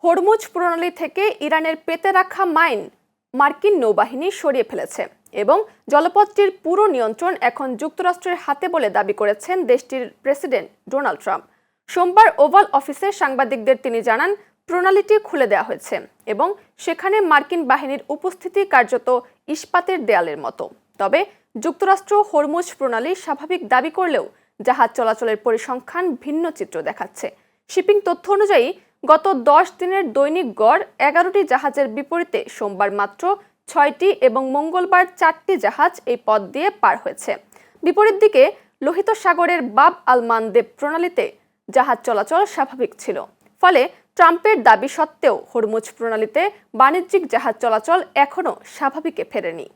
Hormuz প্রণালী থেকে ইরানের পেতে রাখা মাইন মার্কিন নৌবাহিনী সরিয়ে ফেলেছে এবং জলপথটির পুরো নিয়ন্ত্রণ এখন যুক্তরাষ্ট্রের হাতে বলে দাবি করেছেন দেশটির প্রেসিডেন্ট ডোনাল্ড ট্রাম্প। সোমবার ওভাল অফিসে সাংবাদিকদের তিনি জানান, প্রণালীটি খুলে দেওয়া হয়েছে এবং সেখানে মার্কিন বাহিনীর উপস্থিতি কার্যত ইস্পাতের দেয়ালের মতো। তবে যুক্তরাষ্ট্র হরমুজ প্রণালী স্বাভাবিক দাবি করলেও জাহাজ চলাচলের পরিসংখ্যান ভিন্ন চিত্র দেখাচ্ছে। শিপিং তথ্য অনুযায়ী গত 10 দিনের দৈনিক গড় 11টি জাহাজের বিপরীতে সোমবার মাত্র 6টি এবং মঙ্গলবার 4টি জাহাজ এই পথ দিয়ে পার হয়েছে। বিপরীত দিকে লোহিত সাগরের বাব আল মানদেব প্রণালীতে জাহাজ চলাচল স্বাভাবিক ছিল। ফলে ট্রাম্পের দাবি সত্ত্বেও হরমুজ প্রণালীতে বাণিজ্যিক জাহাজ চলাচল এখনও স্বাভাবিকে ফেরেনি।